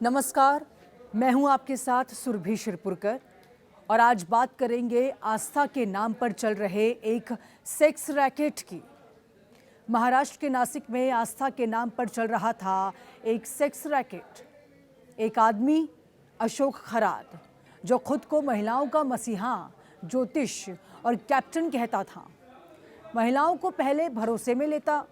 नमस्कार, मैं हूं आपके साथ सुरभि शिरपुरकर और आज बात करेंगे आस्था के नाम पर चल रहे एक सेक्स रैकेट की। महाराष्ट्र के नासिक में आस्था के नाम पर चल रहा था एक सेक्स रैकेट। एक आदमी अशोक खरात, जो खुद को महिलाओं का मसीहा, ज्योतिष और कैप्टन कहता था, महिलाओं को पहले भरोसे में लेता,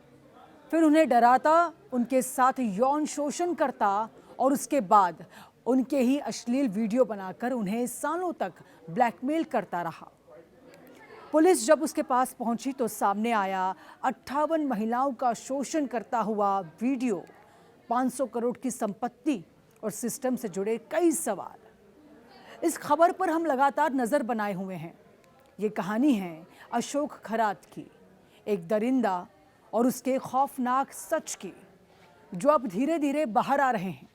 फिर उन्हें डराता, उनके साथ यौन शोषण करता और उसके बाद उनके ही अश्लील वीडियो बनाकर उन्हें सालों तक ब्लैकमेल करता रहा। पुलिस जब उसके पास पहुंची तो सामने आया 58 महिलाओं का शोषण करता हुआ वीडियो, 500 करोड़ की संपत्ति और सिस्टम से जुड़े कई सवाल। इस खबर पर हम लगातार नजर बनाए हुए हैं। ये कहानी है अशोक खरात की, एक दरिंदा और उसके खौफनाक सच की, जो अब धीरे धीरे बाहर आ रहे हैं।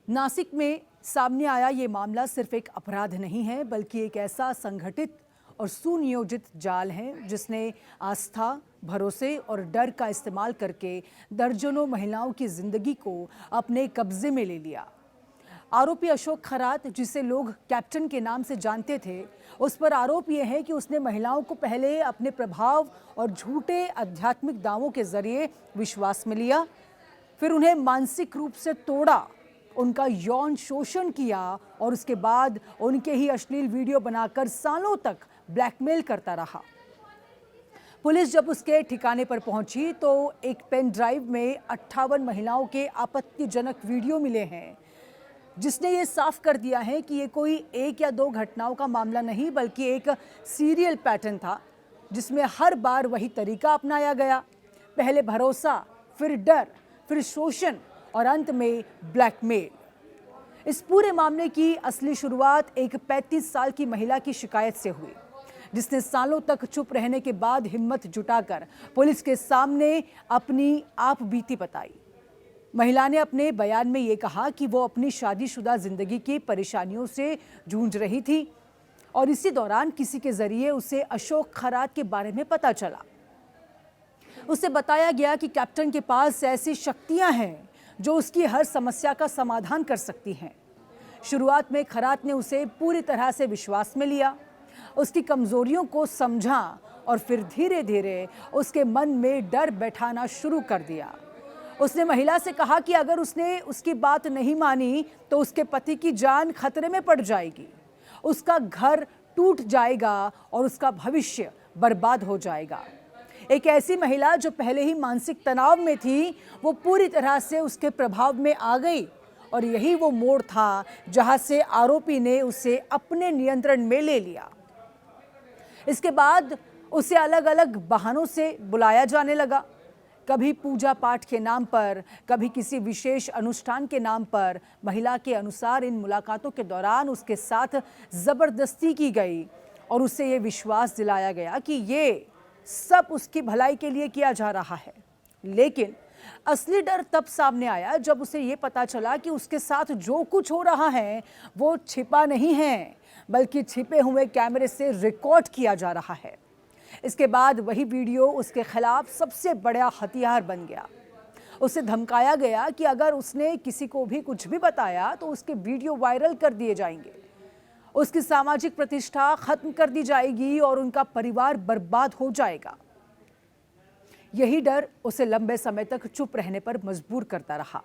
नासिक में सामने आया ये मामला सिर्फ एक अपराध नहीं है, बल्कि एक ऐसा संगठित और सुनियोजित जाल है जिसने आस्था, भरोसे और डर का इस्तेमाल करके दर्जनों महिलाओं की जिंदगी को अपने कब्जे में ले लिया। आरोपी अशोक खरात, जिसे लोग कैप्टन के नाम से जानते थे, उस पर आरोप यह है कि उसने महिलाओं को पहले अपने प्रभाव और झूठे आध्यात्मिक दावों के जरिए विश्वास में लिया, फिर उन्हें मानसिक रूप से तोड़ा, उनका यौन शोषण किया और उसके बाद उनके ही अश्लील वीडियो बनाकर सालों तक ब्लैकमेल करता रहा। पुलिस जब उसके ठिकाने पर पहुंची तो एक पेन ड्राइव में 58 महिलाओं के आपत्तिजनक वीडियो मिले हैं, जिसने ये साफ कर दिया है कि ये कोई एक या दो घटनाओं का मामला नहीं, बल्कि एक सीरियल पैटर्न था जिसमें हर बार वही तरीका अपनाया गया। पहले भरोसा, फिर डर, फिर शोषण और अंत में ब्लैकमेल। इस पूरे मामले की असली शुरुआत एक 35 साल की महिला की शिकायत से हुई, जिसने सालों तक चुप रहने के बाद हिम्मत जुटाकर पुलिस के सामने अपनी आप बीती बताई। महिला ने अपने बयान में ये कहा कि वो अपनी शादीशुदा जिंदगी की परेशानियों से जूझ रही थी और इसी दौरान किसी के जरिए उसे अशोक खरात के बारे में पता चला। उसे बताया गया कि कैप्टन के पास ऐसी शक्तियां हैं जो उसकी हर समस्या का समाधान कर सकती हैं। शुरुआत में खरात ने उसे पूरी तरह से विश्वास में लिया, उसकी कमजोरियों को समझा और फिर धीरे धीरे उसके मन में डर बैठाना शुरू कर दिया। उसने महिला से कहा कि अगर उसने उसकी बात नहीं मानी तो उसके पति की जान खतरे में पड़ जाएगी, उसका घर टूट जाएगा और उसका भविष्य बर्बाद हो जाएगा। एक ऐसी महिला जो पहले ही मानसिक तनाव में थी, वो पूरी तरह से उसके प्रभाव में आ गई और यही वो मोड़ था जहां से आरोपी ने उसे अपने नियंत्रण में ले लिया। इसके बाद उसे अलग अलग बहानों से बुलाया जाने लगा, कभी पूजा पाठ के नाम पर, कभी किसी विशेष अनुष्ठान के नाम पर। महिला के अनुसार इन मुलाकातों के दौरान उसके साथ जबरदस्ती की गई और उसे ये विश्वास दिलाया गया कि ये सब उसकी भलाई के लिए किया जा रहा है। लेकिन असली डर तब सामने आया जब उसे ये पता चला कि उसके साथ जो कुछ हो रहा है वो छिपा नहीं है, बल्कि छिपे हुए कैमरे से रिकॉर्ड किया जा रहा है। इसके बाद वही वीडियो उसके खिलाफ सबसे बड़ा हथियार बन गया। उसे धमकाया गया कि अगर उसने किसी को भी कुछ भी बताया तो उसके वीडियो वायरल कर दिए जाएंगे, उसकी सामाजिक प्रतिष्ठा खत्म कर दी जाएगी और उनका परिवार बर्बाद हो जाएगा। यही डर उसे लंबे समय तक चुप रहने पर मजबूर करता रहा।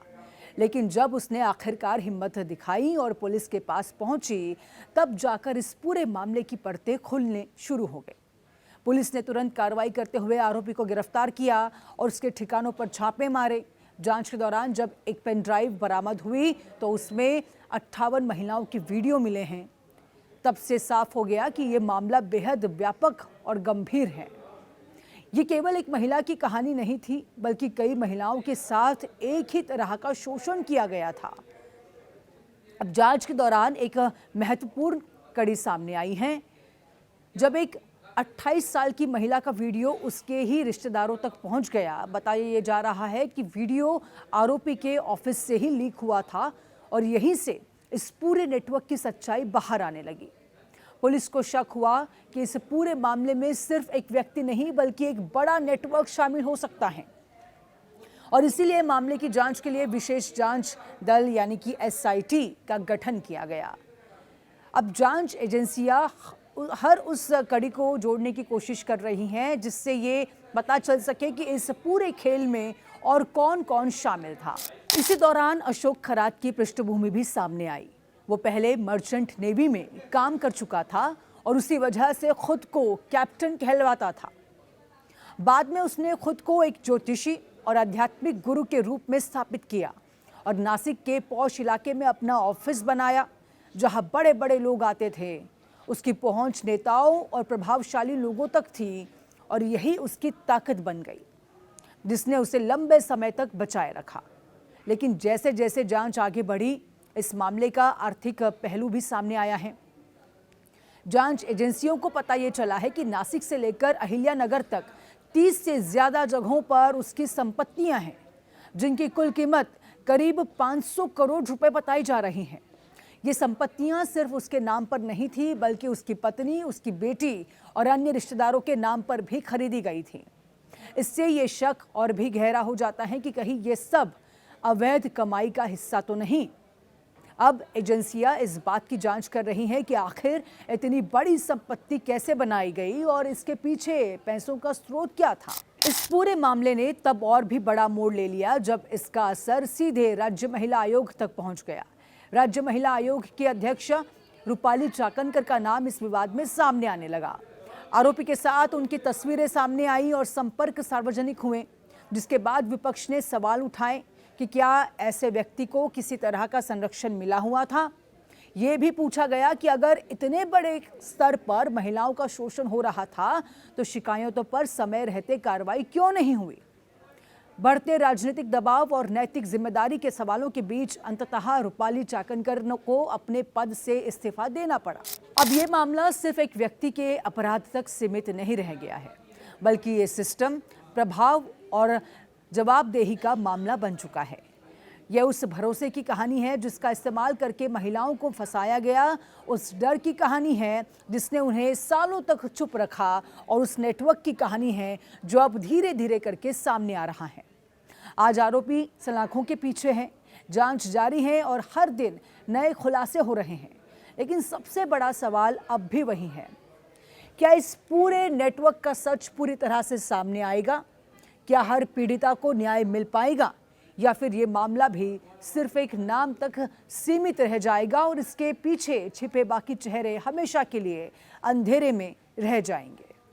लेकिन जब उसने आखिरकार हिम्मत दिखाई और पुलिस के पास पहुंची, तब जाकर इस पूरे मामले की परतें खुलने शुरू हो गई। पुलिस ने तुरंत कार्रवाई करते हुए आरोपी को गिरफ्तार किया और उसके ठिकानों पर छापे मारे। जांच के दौरान जब एक पेन ड्राइव बरामद हुई तो उसमें 58 महिलाओं के वीडियो मिले हैं। तब से साफ हो गया कि ये मामला बेहद व्यापक और गंभीर है। ये केवल एक महिला की कहानी नहीं थी, बल्कि कई महिलाओं के साथ एक ही तरह का शोषण किया गया था। अब जांच के दौरान एक महत्वपूर्ण कड़ी सामने आई है, जब एक 28 साल की महिला का वीडियो उसके ही रिश्तेदारों तक पहुंच गया। बताया जा रहा है कि वीडियो आरोपी के ऑफिस से ही लीक हुआ था और यहीं से इस पूरे नेटवर्क की सच्चाई बाहर आने लगी। पुलिस को शक हुआ कि इस पूरे मामले में सिर्फ एक व्यक्ति नहीं, बल्कि एक बड़ा नेटवर्क शामिल हो सकता है और इसीलिए मामले की जांच के लिए विशेष जांच दल यानी कि एसआईटी का गठन किया गया। अब जांच एजेंसियां हर उस कड़ी को जोड़ने की कोशिश कर रही हैं जिससे ये पता चल सके कि इस पूरे खेल में और कौन कौन शामिल था। इसी दौरान अशोक खरात की पृष्ठभूमि भी सामने आई। वो पहले मर्चेंट नेवी में काम कर चुका था और उसी वजह से खुद को कैप्टन कहलवाता था। बाद में उसने खुद को एक ज्योतिषी और आध्यात्मिक गुरु के रूप में स्थापित किया और नासिक के पौष इलाके में अपना ऑफिस बनाया जहां बड़े बड़े लोग आते थे। उसकी पहुंच नेताओं और प्रभावशाली लोगों तक थी और यही उसकी ताकत बन गई जिसने उसे लंबे समय तक बचाए रखा। लेकिन जैसे जैसे जांच आगे बढ़ी, इस मामले का आर्थिक पहलू भी सामने आया है। जांच एजेंसियों को पता ये चला है कि नासिक से लेकर अहिल्यानगर तक 30 से ज्यादा जगहों पर उसकी संपत्तियां हैं जिनकी कुल कीमत करीब 500 करोड़ रुपए बताई जा रही हैं। ये संपत्तियां सिर्फ उसके नाम पर नहीं थी बल्कि उसकी पत्नी, उसकी बेटी और अन्य रिश्तेदारों के नाम पर भी खरीदी गई थी। इससे ये शक और भी गहरा हो जाता है कि कहीं ये सब अवैध कमाई का हिस्सा तो नहीं। अब एजेंसियां इस बात की जांच कर रही हैं कि आखिर इतनी बड़ी संपत्ति कैसे बनाई गई और इसके पीछे पैसों का स्रोत क्या था। इस पूरे मामले ने तब और भी बड़ा मोड़ ले लिया जब इसका असर सीधे राज्य महिला आयोग तक पहुंच गया। राज्य महिला आयोग की अध्यक्ष रूपाली चाकनकर का नाम इस विवाद में सामने आने लगा। आरोपी के साथ उनकी तस्वीरें सामने आई और संपर्क सार्वजनिक हुए, जिसके बाद विपक्ष ने सवाल उठाए कि क्या ऐसे व्यक्ति को किसी तरह का संरक्षण मिला हुआ था। ये भी पूछा गया कि अगर इतने बड़े स्तर पर महिलाओं का शोषण हो रहा था तो शिकायतों पर समय रहते कार्रवाई क्यों नहीं हुई। बढ़ते राजनीतिक दबाव और नैतिक जिम्मेदारी के सवालों के बीच अंततः रूपाली चाकनकर को अपने पद से इस्तीफा देना पड़ा। अब ये मामला सिर्फ एक व्यक्ति के अपराध तक सीमित नहीं रह गया है, बल्कि ये सिस्टम, प्रभाव और जवाबदेही का मामला बन चुका है। यह उस भरोसे की कहानी है जिसका इस्तेमाल करके महिलाओं को फंसाया गया, उस डर की कहानी है जिसने उन्हें सालों तक चुप रखा और उस नेटवर्क की कहानी है जो अब धीरे धीरे करके सामने आ रहा है। आज आरोपी सलाखों के पीछे हैं, जांच जारी है और हर दिन नए खुलासे हो रहे हैं। लेकिन सबसे बड़ा सवाल अब भी वही है, क्या इस पूरे नेटवर्क का सच पूरी तरह से सामने आएगा? क्या हर पीड़िता को न्याय मिल पाएगा या फिर ये मामला भी सिर्फ एक नाम तक सीमित रह जाएगा और इसके पीछे छिपे बाकी चेहरे हमेशा के लिए अंधेरे में रह जाएंगे?